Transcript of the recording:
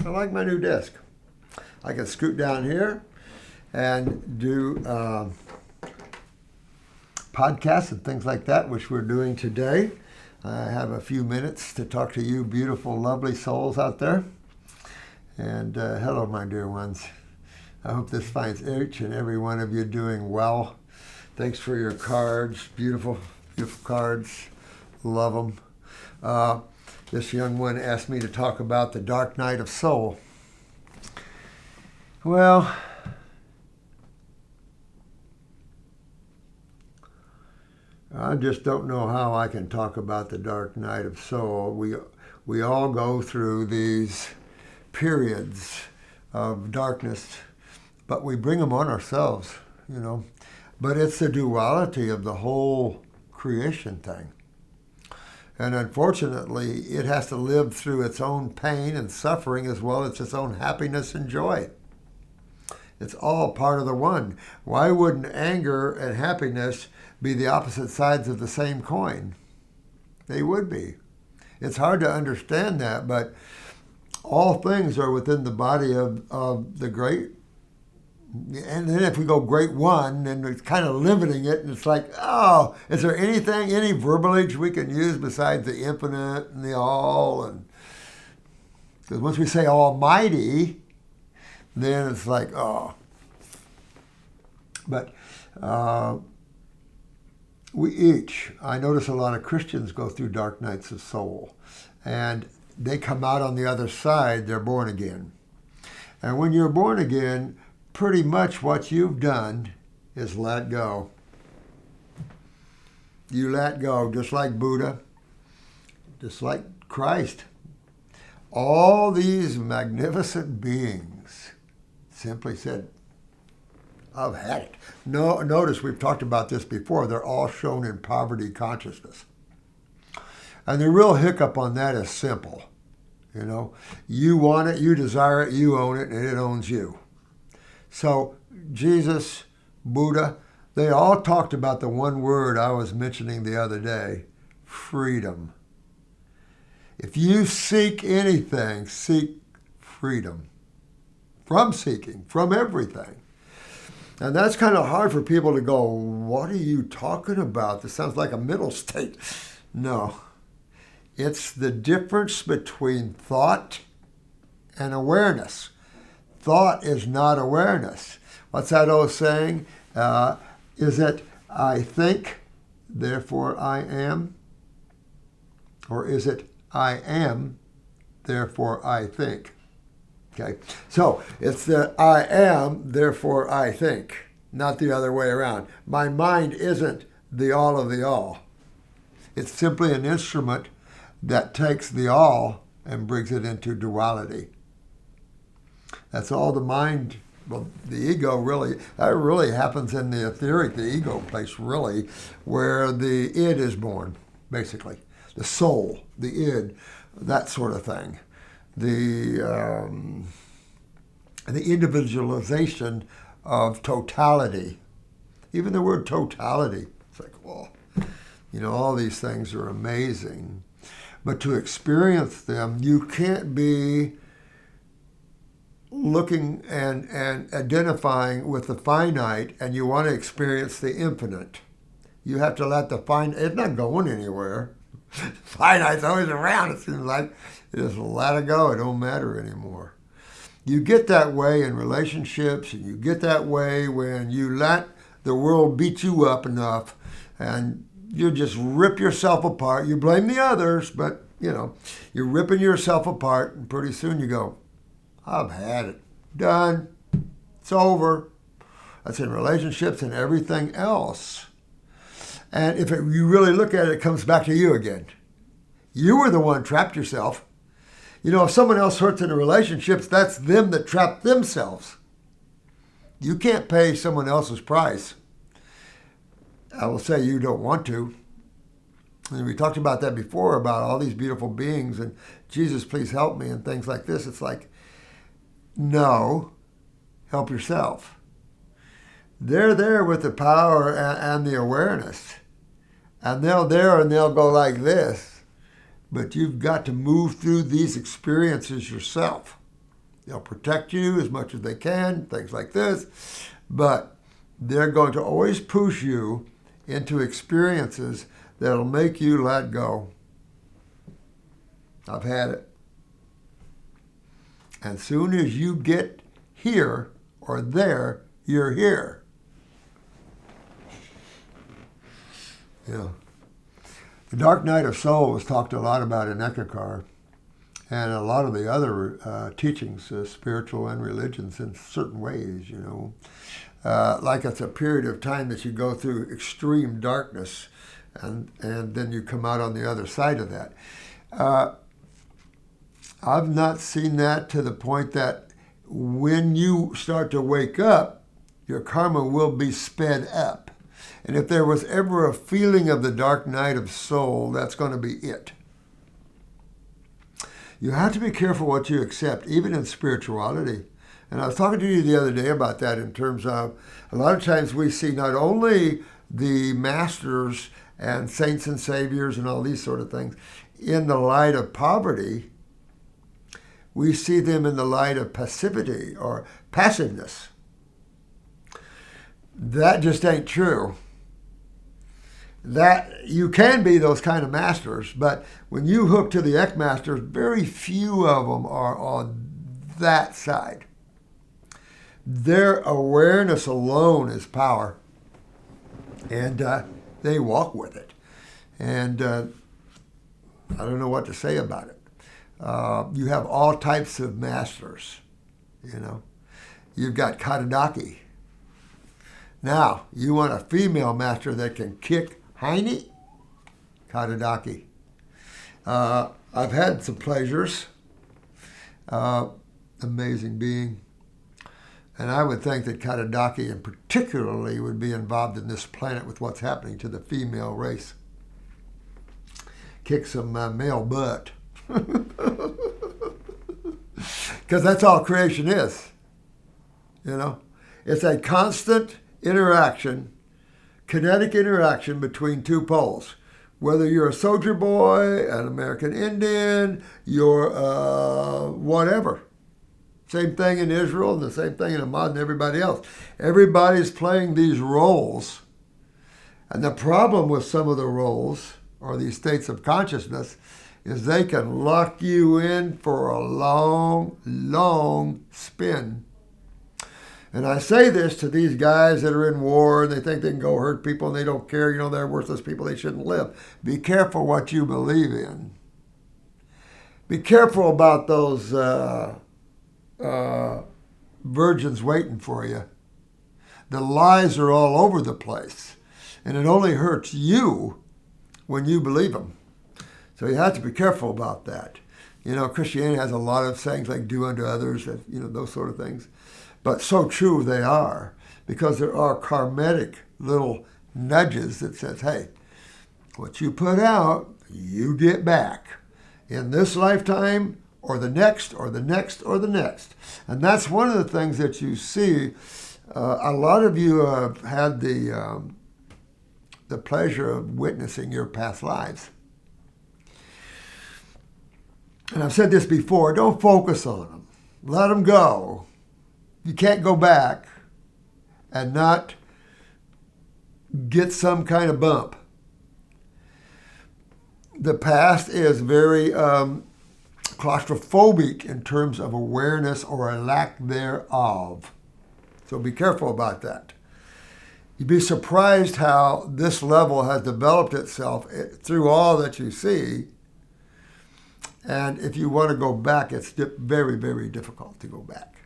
I like my new desk. I can scoot down here and do podcasts and things like that, which we're doing today. I have a few minutes to talk to you beautiful, lovely souls out there. And hello, my dear ones. I hope this finds each and every one of you doing well. Thanks for your cards, beautiful, beautiful cards. Love them. This young one asked me to talk about the dark night of soul. Well, I just don't know how I can talk about the dark night of soul. We all go through these periods of darkness, but we bring them on ourselves, you know. But it's the duality of the whole creation thing. And unfortunately, it has to live through its own pain and suffering as well as its own happiness and joy. It's all part of the one. Why wouldn't anger and happiness be the opposite sides of the same coin? They would be. It's hard to understand that, but all things are within the body of the great. And then if we go great one, then it's kind of limiting it, and it's like, oh, is there anything, any verbiage we can use besides the infinite and the all? And because once we say almighty, then it's like, oh. But I notice a lot of Christians go through dark nights of soul, and they come out on the other side, they're born again. And when you're born again, pretty much what you've done is let go. You let go, just like Buddha, just like Christ. All these magnificent beings simply said, I've had it. No, notice we've talked about this before. They're all shown in poverty consciousness. And the real hiccup on that is simple. You know, you want it, you desire it, you own it, and it owns you. So Jesus, Buddha, they all talked about the one word I was mentioning the other day, freedom. If you seek anything, seek freedom. From seeking, from everything. And that's kind of hard for people to go, what are you talking about? This sounds like a middle state. No. It's the difference between thought and awareness. Thought is not awareness. What's that old saying? Is it I think, therefore I am? Or is it I am, therefore I think? Okay, so it's the I am, therefore I think, not the other way around. My mind isn't the all of the all. It's simply an instrument that takes the all and brings it into duality. That's all the mind, well, the ego really, that really happens in the etheric, the ego place really, where the id is born, basically. The soul, the id, that sort of thing. The individualization of totality. Even the word totality, it's like, well, you know, all these things are amazing. But to experience them, you can't be looking and identifying with the finite, and you want to experience the infinite. You have to let the finite, it's not going anywhere. Finite's always around, it seems like. You just let it go, it don't matter anymore. You get that way in relationships, and you get that way when you let the world beat you up enough, and you just rip yourself apart. You blame the others, but, you know, you're ripping yourself apart, and pretty soon you go, I've had it. Done. It's over. That's in relationships and everything else. And if you really look at it, it comes back to you again. You were the one trapped yourself. You know, if someone else hurts in a relationship, that's them that trapped themselves. You can't pay someone else's price. I will say you don't want to. And we talked about that before, about all these beautiful beings and Jesus, please help me, and things like this. It's like, no, help yourself. They're there with the power and the awareness. And they'll go like this. But you've got to move through these experiences yourself. They'll protect you as much as they can, things like this. But they're going to always push you into experiences that'll make you let go. I've had it. And soon as you get here or there, you're here. Yeah. The dark night of soul was talked a lot about in Ekankar, and a lot of the other teachings, spiritual and religions, in certain ways, like it's a period of time that you go through extreme darkness, and then you come out on the other side of that. I've not seen that to the point that when you start to wake up, your karma will be sped up. And if there was ever a feeling of the dark night of soul, that's going to be it. You have to be careful what you accept, even in spirituality. And I was talking to you the other day about that in terms of a lot of times we see not only the masters and saints and saviors and all these sort of things in the light of poverty, we see them in the light of passivity or passiveness. That just ain't true. That you can be those kind of masters, but when you hook to the Ek masters, very few of them are on that side. Their awareness alone is power, and they walk with it. And I don't know what to say about it. You have all types of masters, You've got Katadaki. Now, you want a female master that can kick Heine? Katadaki. I've had some pleasures. Amazing being. And I would think that Katadaki in particularly would be involved in this planet with what's happening to the female race. Kick some male butt. Because that's all creation is. It's a constant interaction, kinetic interaction between two poles. Whether you're a soldier boy, an American Indian, you're whatever. Same thing in Israel and the same thing in Ahmad and everybody else. Everybody's playing these roles. And the problem with some of the roles, or these states of consciousness, is they can lock you in for a long, long spin. And I say this to these guys that are in war and they think they can go hurt people and they don't care, they're worthless people, they shouldn't live. Be careful what you believe in. Be careful about those virgins waiting for you. The lies are all over the place. And it only hurts you when you believe them. So you have to be careful about that. Christianity has a lot of sayings like do unto others, those sort of things. But so true they are, because there are karmatic little nudges that says, hey, what you put out, you get back in this lifetime or the next or the next or the next. And that's one of the things that you see. A lot of you have had the pleasure of witnessing your past lives. And I've said this before, don't focus on them. Let them go. You can't go back and not get some kind of bump. The past is very claustrophobic in terms of awareness or a lack thereof. So be careful about that. You'd be surprised how this level has developed itself through all that you see. And if you want to go back, it's very, very difficult to go back.